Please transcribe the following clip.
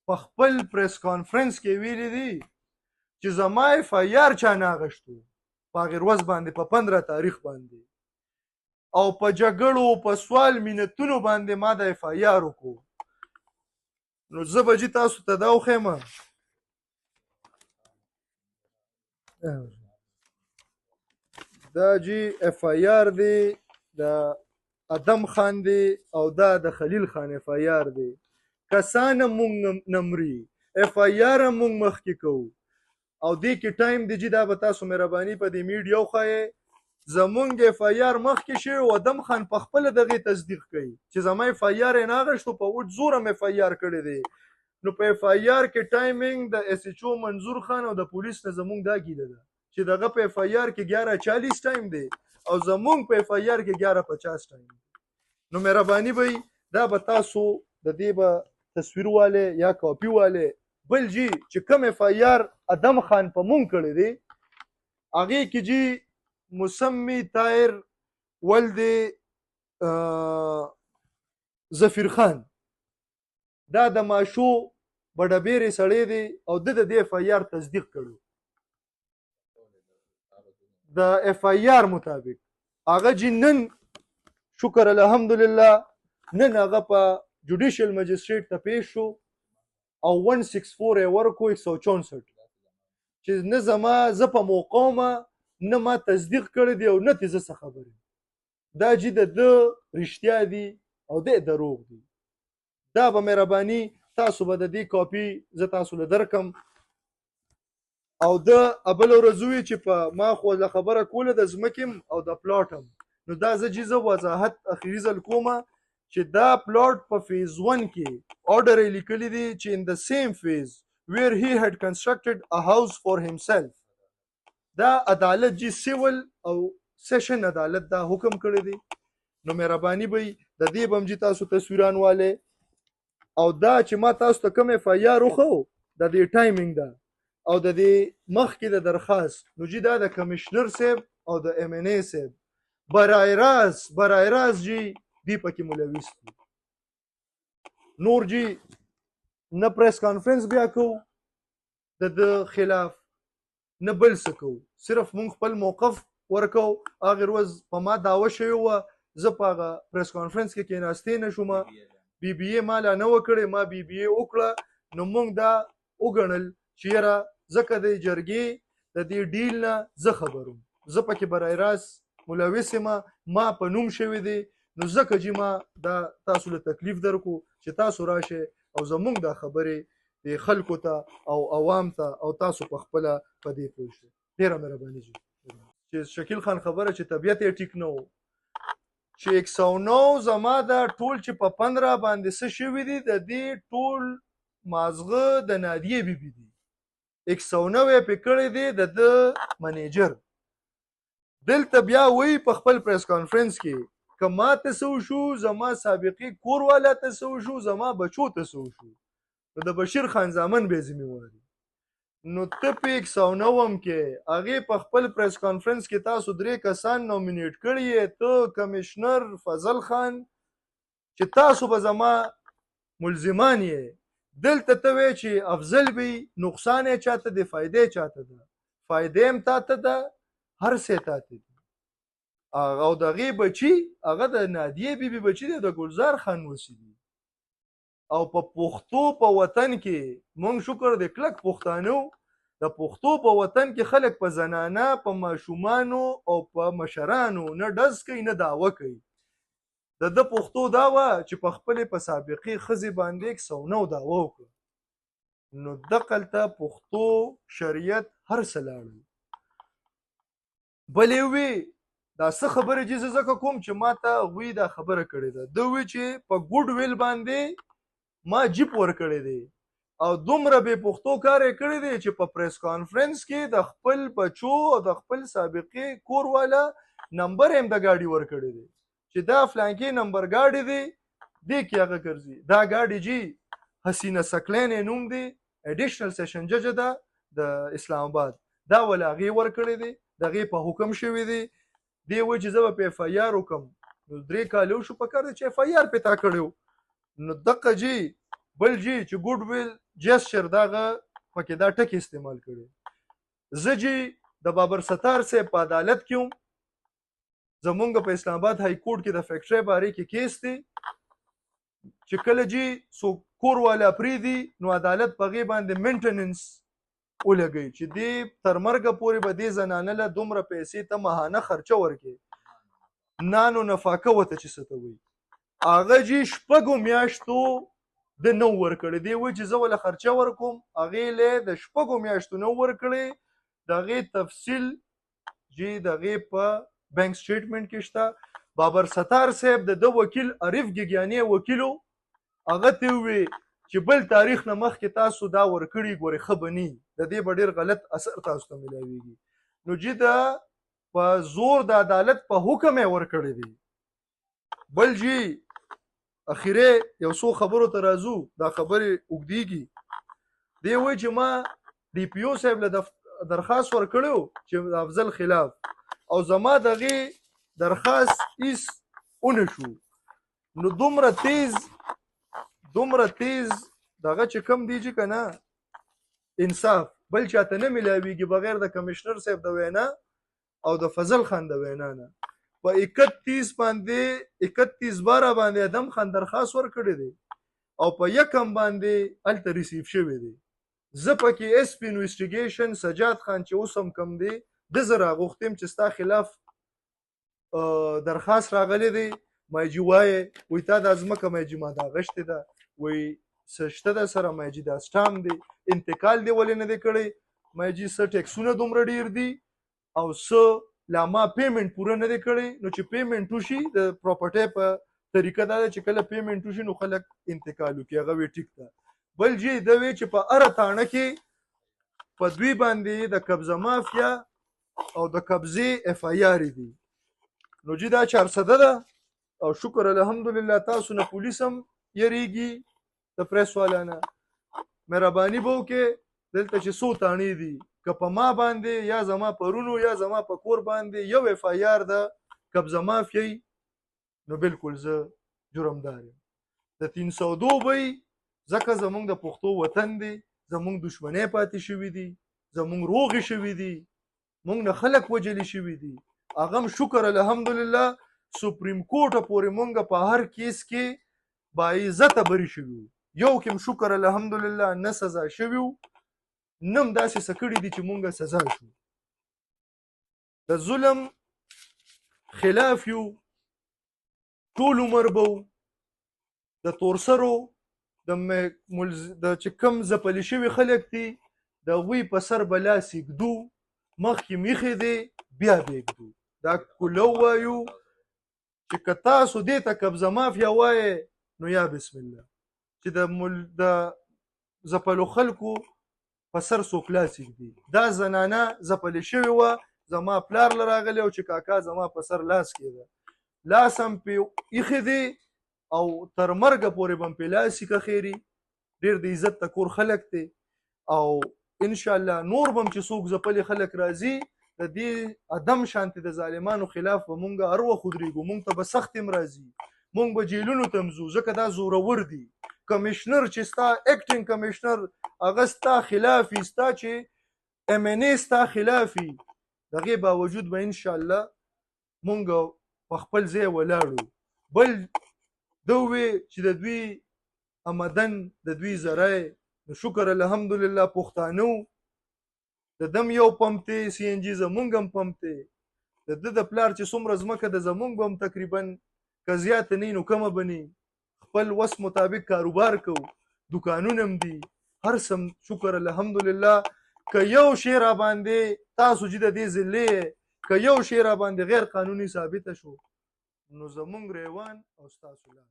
په خپل پریس کانفرنس کې ویلي دي چې زما اف آی آر چا نه اخیستو په هغې ورځ باندې په 15 تاریخ باندې او په جګړو په سوال مینتونو باندې ما د اف آی آر وکړو. نو زه به جي تاسو ته دا وښیم دا جي اف آی آر دی د ادم خان دی او دا د خلیل خان اف آی آر دی. کسانه مونږ نمري اف آی آر مونږ مخکې کوو او دې کې ټایم دی جي دا به تاسو مهرباني په دې میډیا وښایئ زمونږ اف آی آر مخکې شوی او ادم خان په خپله دغې تصدیق کوي چې زما اف آی آر یې نه اخیستو په وټ زور هم اف آی آر کړی دی. نو په اف آی آر کې ټایمینګ د ایس ایچ او منظور خان او د پولیس نه زمونږ دا ګیله ده چې دغه په اف آی آر کې 11:40 ټایم دی او زمونږ په اف آی آر کې 11:50 ټایم دی. نو مهرباني به دا به تاسو د دې به تصویر والے یا کاپی والے بل جی چې کوم اف آی آر ادم خان په مونږ کړی دی هغې کې جی مسمی طاهر ولد ظفیر خان دا د ماشو بډبیرې سړی دی او د دې اف آی آر تصدیق کړو. د اف آی آر مطابق هغه جی نن شکر الحمدلله نن هغه په جوډیشل مجسټریټ ته پیش شو او 164 یې ورکو 164 چې نه زما زه په موقع ما نه ما تصدیق کړی دی او نه تې زه څه خبر یم دا جي د ده رښتیا دي او د دروغ دي. دا به مهرباني تاسو به د دې کاپي زه تاسو له درکم او د بله ورځ ووایي چې په ما خو له خبره کوله د ځمکې او د پلاټ هم نو دا زه جي زه وضاحت اخري ځل کومه چې دا پلاټ په فیز 1 کې order یې لیکلی دی چې in the same phase where he had constructed a house for himself دا عدالت جی سیول او سیشن عدالت دا حکم کړی دی. نو مهرباني به د دې به هم جي تاسو تصویران والے او دا چې ما تاسو ته کوم اف آی آر وښو د دې ټایمینګ ده او د دې مخکې د درخواست نو جي دا د کمشنر صاحب او د ایم این ای صاحب برای راست جي دی پکې ملوث دي. نور جي نه پریس کانفرنس بیا کوو د خلاف نه بل څه کوو صرف مونږ خپل موقف ورکو. هغې ورځ په ما دعوه شوې وه زه په هغه پریس کانفرنس کې کېناستې نه شومه بی بی اې ما لا نه وه کړې ما بی بی اې وکړه نو مونږ دا وګڼل چې یاره ځکه د جرګې د دې ډیل نه زه خبر وم زه پکې برای راست ملوث یم ما په نوم شوی دی نو ځکه چې ما دا تاسو له تکلیف درکو چې تاسو راشئ او زمونږ دا خبرې د خلکو ته او عوام ته او تاسو په خپله په دې پوه شئ. ډېره مهرباني جي چې شکیل خان خبره چې طبیعت یې ټیک نه و چې 109 زما دا ټول چې په 15 باندې څه شوي دي د دې ټول مازغه د نادیې بیبي دي 109 یې پې کړی دی د ده منیجر دلته بیا وایي په خپل پریس کانفرنس کې که ما ته څه وشو زما سابقي کور والا ته څه وشو زما بچو ته څه وشو نو د بشیر خان زامن بې ذمهواري. نو ته په 109 کې هغې په خپل پریس کانفرنس کې تاسو 3 کسان نومینیټ کړي یې ته کمشنر فضل خان چې تاسو به زما ملزمان یې دلته ته وایې چې افضل وي نقصان یې چاته دی فایده یې چاته ده فایده هم تاته ده هر څه تاته دي او د هغې بچي هغه د نادیې بیبي بچي دی د ګلزار خان وسي دي او په پښتو په وطن کې مونږ شکر د کلک پښتانه د پښتو په وطن کې خلک په زنانه په ماشومانو او په مشرانو نه ډز کوي نه دعوه کوي د پښتو دعوه چې په خپلې په سابقې ښځې باندې 109 دعوه وکړه نو دقلته پښتو شریعت هر څه لاړل. بلې وی دا څه خبره چې زه ځکه کوم چې ما ته هغوی دا خبره کړې ده ده وی چې په ګوډ ویل باندې ما جیپ ورکړی دی او دومره بې پښتو کار یې کړی دی چې په پریس کانفرنس کې د خپل بچو او د خپل سابقې کور والا نمبر هم د ګاډي ورکړی دی چې دا فلانکې نمبر ګاډي دی دې کې هغه ګرځي دا ګاډي جي حسینه سکلین یې نوم دی اډیشنل سیشن جج ده د اسلام آباد دا ول هغې ورکړی دی د هغې په حکم شوی دی دی وایي چې زه به په اف آی آر وکړم نو 3 کاله وشو په کار دی چې اف آی آر پې تا کړی نو دقه جي بل جی چې ګوډ ویل جسچر دغه پکې دا ټکي استعمال کړي. زه جی د بابر ستار صاحب په عدالت کې وم، زمونږ په اسلام آباد های کورټ کې د فیکټرۍ باره کې کیس دی چې کله جی سو کور والا پریدي نو عدالت په غي باندې مینټیننس ولګي چې دی تر مرګه پورې به دې زنانه له دومره پیسې ته ماهانه خرچه ورکړي نانو نفاقه وته چې څه ته وایي. هغه جی شپږو میاشتو د نو ورکړی دی وایي چې زه وله خرچه ورکوم، هغې له د شپږو میاشتو نو ورکړی. د هغې تفصیل جی د هغې په بینک سټیټمنټ کې شته. بابر ستار صاحب د ده وکیل عارف ګیګیاني وکیلو، هغه ته ووی چې بل تاریخ نه مخکې تاسو دا ورکړي ګورې ښه به ني، د دې به ډېر غلط اثر تاسو ته میلاویږي. نو جی دا په زور د عدالت په حکم یې ورکړی دی. بل جی اخیره یو څو خبرو ته راځو، دا خبرې اوږدېږي. دی وایي چې ما ډي پي او صاحب له درخواست ورکړی چې د افضل خلاف، او زما دغې درخواست هیڅ ونه شو. نو دومره تیز دغه چې کم دی چې که نه انصاف بل چاته نه میلاویږي بغیر د کمشنر صاحب د وینا او د فضل خان د وینا نه. په 31 باره باندې ادم خان درخواست ورکړی دی او په یکم باندې هلته ریسیف شوی دی. زه پکې اس پی انویسټیګیشن سجاد خان چې اوس هم کم دی د زه راغوښتم چې ستا خلاف درخواست راغلی دی. مایجي وایې وایي تا دا ځمکه مایجي ما دا غشتې ده، وایي څه شته ده سره، مایجي دا سټام دی، انتقال دی ولې نه دی کړی، مایجي څه ټیکسونه دومره ډېر دي او څه لا ما پیمنټ پوره نه دی کړی. نو چې پیمنټ وشي د پراپرټۍ په طریقه دا ده چې کله پیمنټ وشي نو خلک انتقال وکړي. هغه وی ټیک ده. بل جی دا وی چې په هره تاڼه کې په دوی باندې د قبضه مافیا او د قبضې اف آی آر دي. نو جی دا 400 ده او شکر الحمدلله تاسو نه پولیس هم یریږي د پریس والا نه. مهرباني به وکړې دلته چې څو تاڼې دي که په ما باندې یا زما په رونو یا زما په کور باندې یو اف آی آر د قبضه مافیایي نو بالکل زه جرمدار یم. د 302 به ځکه زمونږ د پښتو وطن دی، زمونږ دشمنۍ پاتې شوي دي، زمونږ روغې شوي دي، مونږ نه خلک وجلي شوي دي. هغه هم شکر الحمدلله سپریم کورټ پورې مونږ په هر کیس کې باعزته بری شوي. یو کې شکر الحمدلله نه سزا شوي نم داسې څه کړي دي چې مونږ سزا شو. د ظلم خلاف یو، ټول عمر به د تورسرو د چې کوم ځپلي شوي خلک دي د هغوی په سر به لاس ایږدو، مخکې میښې دی بیا به ایږدو. دا کولو وایو چې که تاسو دې ته قبضه مافیا وایې نو یا بسم الله چې د ځپلو خلکو په سر څوک لاس ایږدي. دا زنانه ځپلې شوې وه، زما پلار له راغلی او چې کاکا زما په سر لاس کېده، لاس هم پې ایښې دی او تر مرګه پورې به هم پې لاس یې کښېري. ډېر د عزت د کور خلک دی او انشاءالله نور به هم چې څوک ځپلي خلک راځي د دې عدم شانتي د ظالمانو خلاف به مونږ هر وخت ودرېږو. مونږ ته به سخت هم راځي، مونږ به جیلونو ته هم ځو ځکه دا زورور دي. کمشنر چې ستا اکټینګ کمشنر هغه ستا خلاف وي، ستا چې ایم این اے ستا خلاف وي، د هغې باوجود به انشاءالله مونږ په خپل ځای ولاړو. بل ده ووی چې د دوی آمدن د دوی ذرای نو شکر الحمدلله پښتانه د دم یو پمپ دی، سی ان جي زمونږ هم پمپ دی. د ده د پلار چې څومره ځمکه د زمونږ به هم تقریبا که زیاته نه وي نو کمه به نه وي. خپل وس مطابق کاروبار کوو، دکانونه هم دي، هر څه شکر الحمدلله. که یو شی را باندې تاسو چې د دې ضلع که یو شی را باندې غیر قانوني ثابته شو نو زمونږ ریوان او ستاسو لار